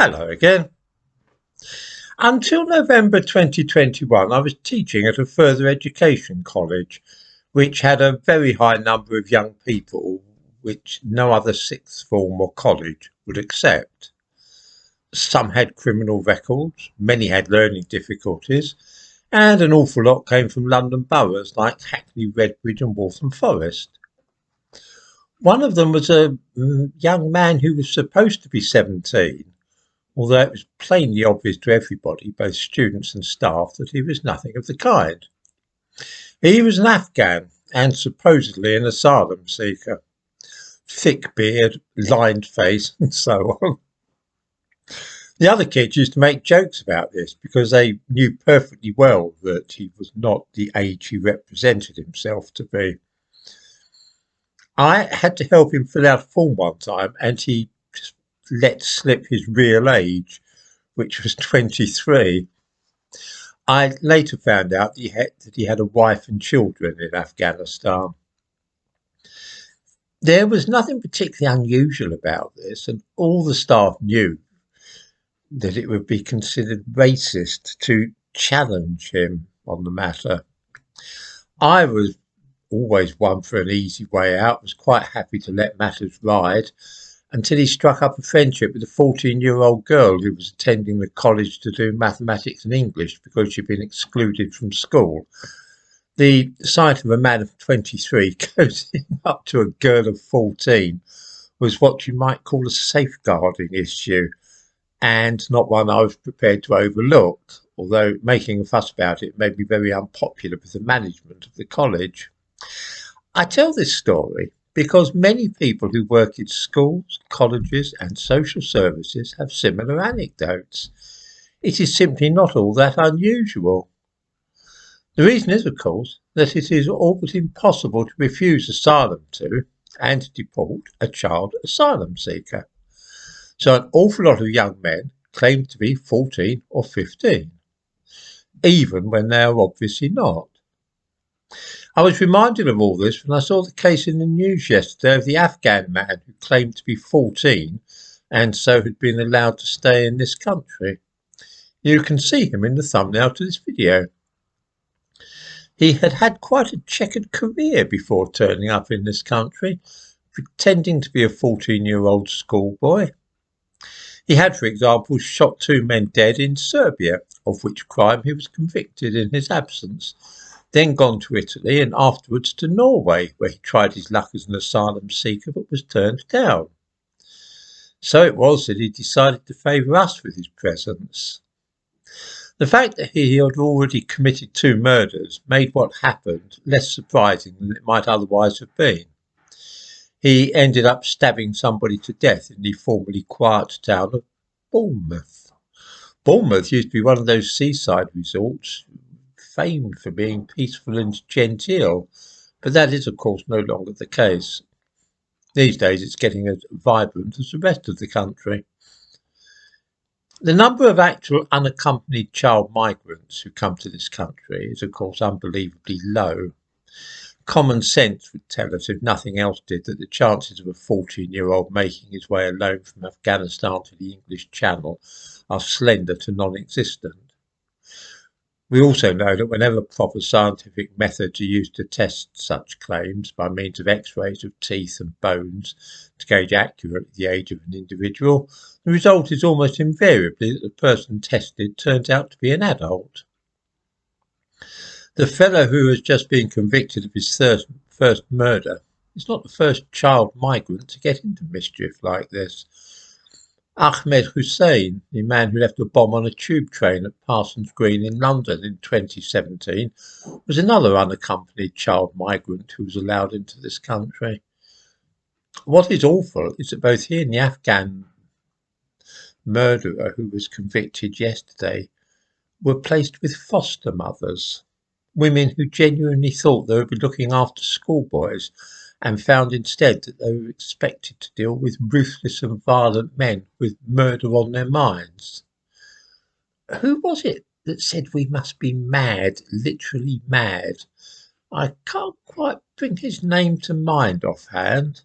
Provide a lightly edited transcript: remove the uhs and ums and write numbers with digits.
Hello again. Until November 2021, I was teaching at a further education college, which had a very high number of young people, which no other sixth form or college would accept. Some had criminal records, many had learning difficulties, and an awful lot came from London boroughs like Hackney, Redbridge and Waltham Forest. One of them was a young man who was supposed to be 17, although it was plainly obvious to everybody, both students and staff, that he was nothing of the kind. He was an Afghan and supposedly an asylum seeker. Thick beard, lined face, and so on. The other kids used to make jokes about this because they knew perfectly well that he was not the age he represented himself to be. I had to help him fill out a form one time, and he just let slip his real age, which was 23. I later found out that he had a wife and children in Afghanistan. There was nothing particularly unusual about this, and all the staff knew that it would be considered racist to challenge him on the matter. I was always one for an easy way out, was quite happy to let matters ride, until he struck up a friendship with a 14-year-old girl who was attending the college to do mathematics and English because she'd been excluded from school. The sight of a man of 23 cozying up to a girl of 14 was what you might call a safeguarding issue, and not one I was prepared to overlook, although making a fuss about it made me very unpopular with the management of the college. I tell this story because many people who work in schools, colleges and social services have similar anecdotes. It is simply not all that unusual. The reason is, of course, that it is all but impossible to refuse asylum to and deport a child asylum seeker. So an awful lot of young men claim to be 14 or 15, even when they are obviously not. I was reminded of all this when I saw the case in the news yesterday of the Afghan man who claimed to be 14 and so had been allowed to stay in this country. You can see him in the thumbnail to this video. He had had quite a checkered career before turning up in this country, pretending to be a 14-year-old schoolboy. He had, for example, shot 2 men dead in Serbia, of which crime he was convicted in his absence, then gone to Italy and afterwards to Norway, where he tried his luck as an asylum seeker but was turned down. So it was that he decided to favour us with his presence. The fact that he had already committed 2 murders made what happened less surprising than it might otherwise have been. He ended up stabbing somebody to death in the formerly quiet town of Bournemouth. Bournemouth used to be one of those seaside resorts famed for being peaceful and genteel, but that is, of course, no longer the case. These days it's getting as vibrant as the rest of the country. The number of actual unaccompanied child migrants who come to this country is, of course, unbelievably low. Common sense would tell us, if nothing else did, that the chances of a 14-year-old making his way alone from Afghanistan to the English Channel are slender to non-existent. We also know that whenever proper scientific methods are used to test such claims by means of x-rays of teeth and bones to gauge accurately the age of an individual, the result is almost invariably that the person tested turns out to be an adult. The fellow who has just been convicted of his first murder is not the first child migrant to get into mischief like this. Ahmed Hussein, the man who left a bomb on a tube train at Parsons Green in London in 2017, was another unaccompanied child migrant who was allowed into this country. What is awful is that both he and the Afghan murderer who was convicted yesterday were placed with foster mothers, women who genuinely thought they would be looking after schoolboys, and found instead that they were expected to deal with ruthless and violent men with murder on their minds. Who was it that said we must be mad, literally mad? I can't quite bring his name to mind offhand.